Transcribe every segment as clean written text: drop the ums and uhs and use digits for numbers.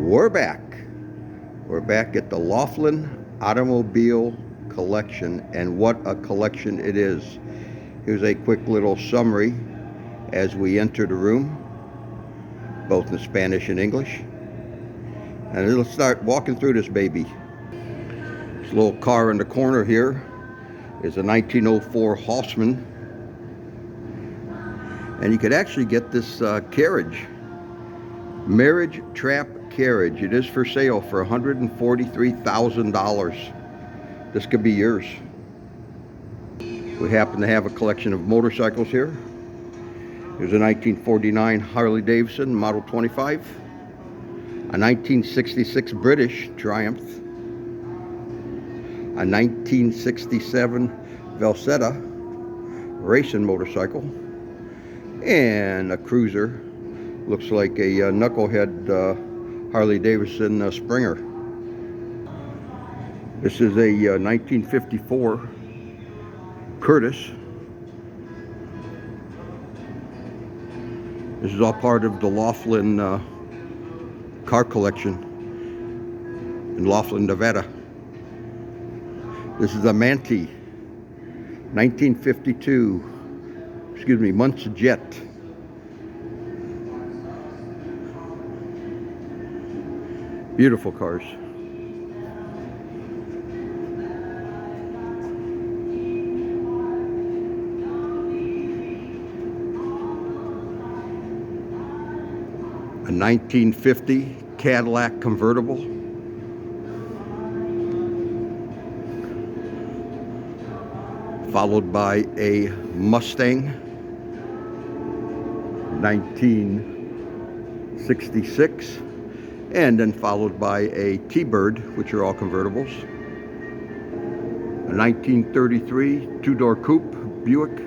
We're back. We're back at the Laughlin Automobile Collection, and what a collection it is. Here's a quick little summary as we enter the room, both in Spanish and English. And let's start walking through this baby. This little car in the corner here is a 1904 Haussmann. And you could actually get this carriage, marriage trap carriage. It is for sale for $143,000. This could be yours. We happen to have a collection of motorcycles here. Here's a 1949 Harley Davidson Model 25, a 1966 British Triumph, a 1967 Valsetta racing motorcycle, and a cruiser. Looks like a knucklehead Harley Davidson Springer. This is a 1954 Curtis. This is all part of the Laughlin car collection in Laughlin, Nevada. This is a Manti 1952, Munch Jet. Beautiful cars. A 1950 Cadillac convertible. Followed by a Mustang 1966. And then followed by a T-Bird, which are all convertibles. A 1933 two-door coupe Buick.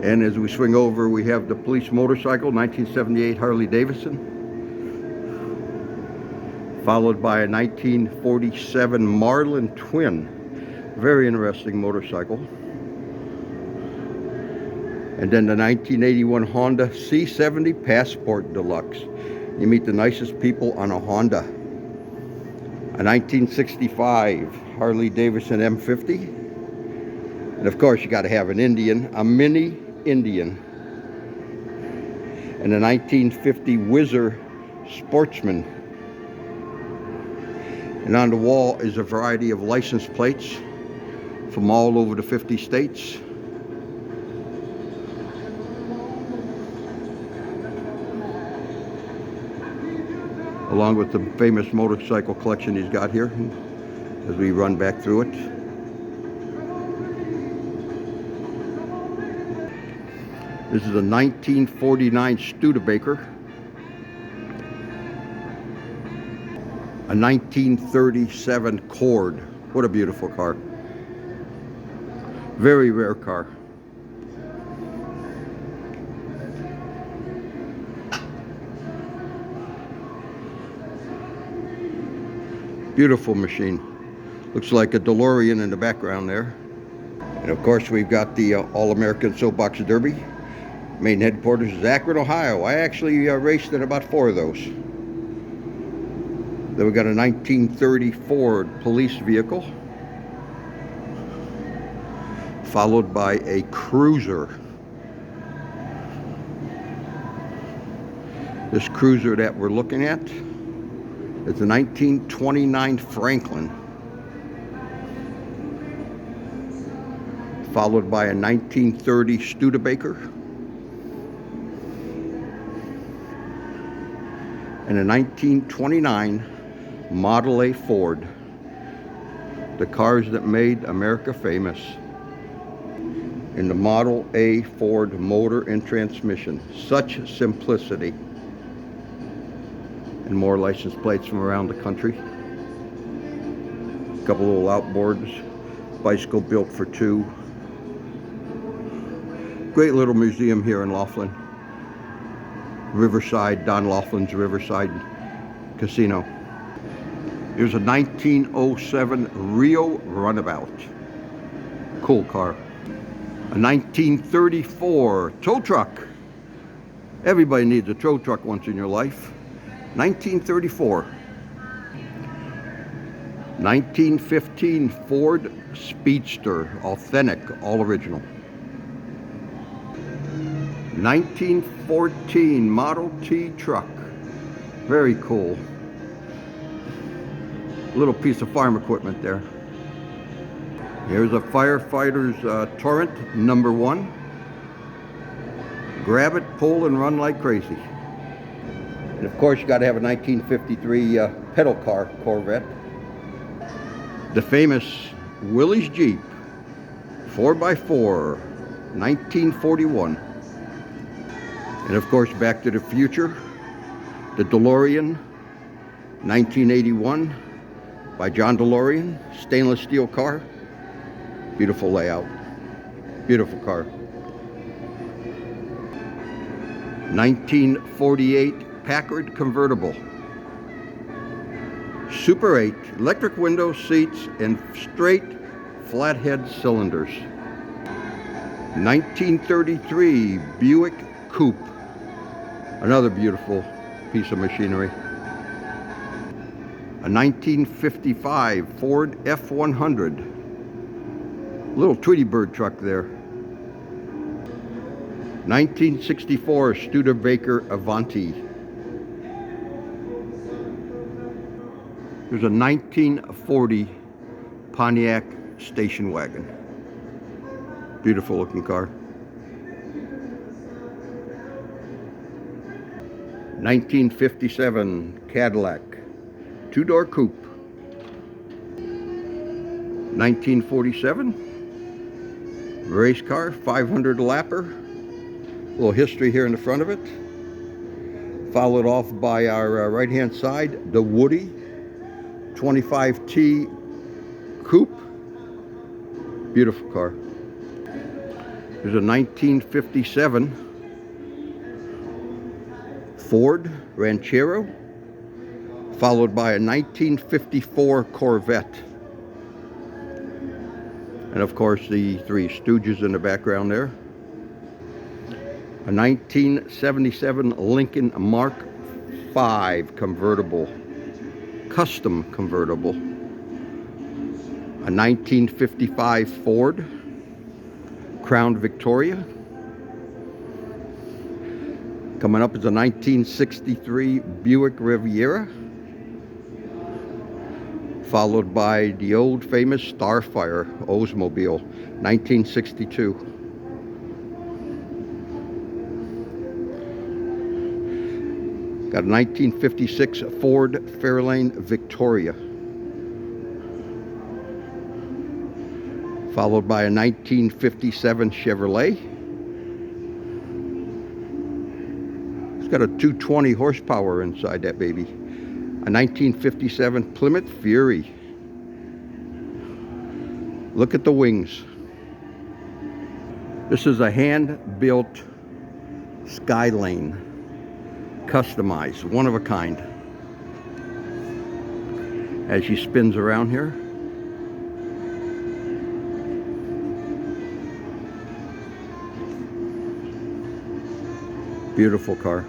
And as we swing over, we have the police motorcycle, 1978 Harley Davidson. Followed by a 1947 Marlin Twin. Very interesting motorcycle. And then the 1981 Honda C70 Passport Deluxe. You meet the nicest people on a Honda. A 1965 Harley Davidson M50. And of course, you got to have an Indian, a mini Indian. And a 1950 Whizzer Sportsman. And on the wall is a variety of license plates from all over the 50 states. Along with the famous motorcycle collection he's got here as we run back through it. This is a 1949 Studebaker, a 1937 Cord. What a beautiful car. Very rare car. Beautiful machine. Looks like a DeLorean in the background there. And of course, we've got the All-American Soapbox Derby. Main headquarters is Akron, Ohio. I actually raced in about 4 of those. Then we got a 1930 Ford police vehicle, followed by a cruiser. This cruiser that we're looking at is a 1929 Franklin, followed by a 1930 Studebaker, and a 1929 Model A Ford. The cars that made America famous. In the Model A Ford motor and transmission. Such simplicity. And more license plates from around the country. A couple little outboards. Bicycle built for 2. Great little museum here in Laughlin. Riverside, Don Laughlin's Riverside Casino. Here's a 1907 Rio Runabout. Cool car. A 1934 tow truck. Everybody needs a tow truck once in your life. 1934. 1915 Ford Speedster, authentic, all original. 1914 Model T truck, very cool. Little piece of farm equipment there. Here's a firefighter's Torrent #1. Grab it, pull, and run like crazy. And of course, you got to have a 1953 pedal car Corvette. The famous Willys Jeep 4x4, 1941. And of course, Back to the Future, the DeLorean, 1981, by John DeLorean, stainless steel car. Beautiful layout, beautiful car. 1948 Packard convertible. Super 8, electric window seats and straight flathead cylinders. 1933 Buick Coupe, another beautiful piece of machinery. A 1955 Ford F100, little Tweety Bird truck there. 1964 Studebaker Avanti. There's a 1940 Pontiac station wagon. Beautiful looking car. 1957 Cadillac, two-door coupe. 1947 race car, 500 lapper. A little history here in the front of it. Followed off by our right-hand side, the Woody 25T coupe. Beautiful car. There's a 1957 Ford Ranchero, followed by a 1954 Corvette. And of course, the Three Stooges in the background there. A 1977 Lincoln Mark V convertible, custom convertible. A 1955 Ford Crown Victoria. Coming up is a 1963 Buick Riviera, followed by the old famous Starfire Oldsmobile, 1962. Got a 1956 Ford Fairlane Victoria, followed by a 1957 Chevrolet. It's got a 220 horsepower inside that baby. A 1957 Plymouth Fury. Look at the wings. This is a hand-built Skylane, customized, one of a kind. As she spins around here. Beautiful car.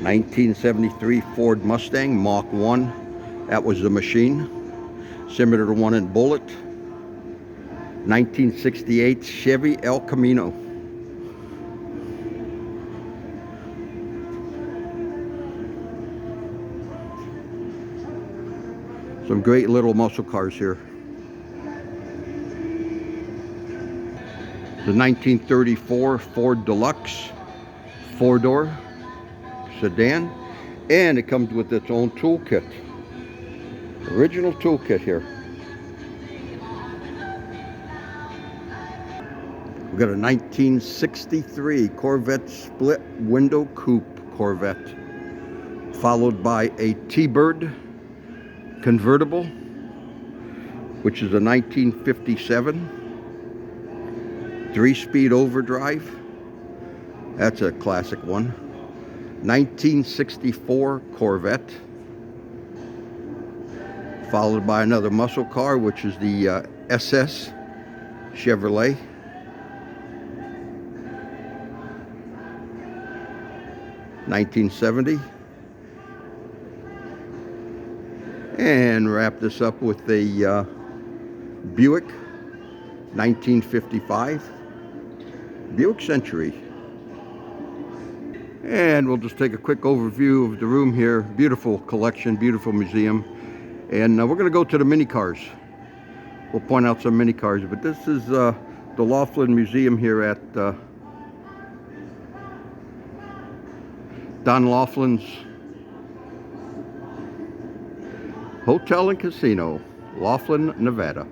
(1973) Ford Mustang Mach 1. That was the machine, similar to the one in Bullitt. 1968 Chevy El Camino. Some great little muscle cars here. The 1934 Ford Deluxe, four-door sedan, and it comes with its own toolkit. Original toolkit here. We've got a 1963 Corvette split window coupe Corvette, followed by a T-Bird convertible, which is a 1957 3-speed overdrive. That's a classic one. 1964 Corvette, followed by another muscle car, which is the SS Chevrolet. (1970), and wrap this up with a Buick 1955 Buick Century. And we'll just take a quick overview of the room here. Beautiful collection, beautiful museum. And we're going to go to the mini cars. We'll point out some mini cars, but this is the Laughlin Museum here at Don Laughlin's Hotel and Casino, Laughlin, Nevada.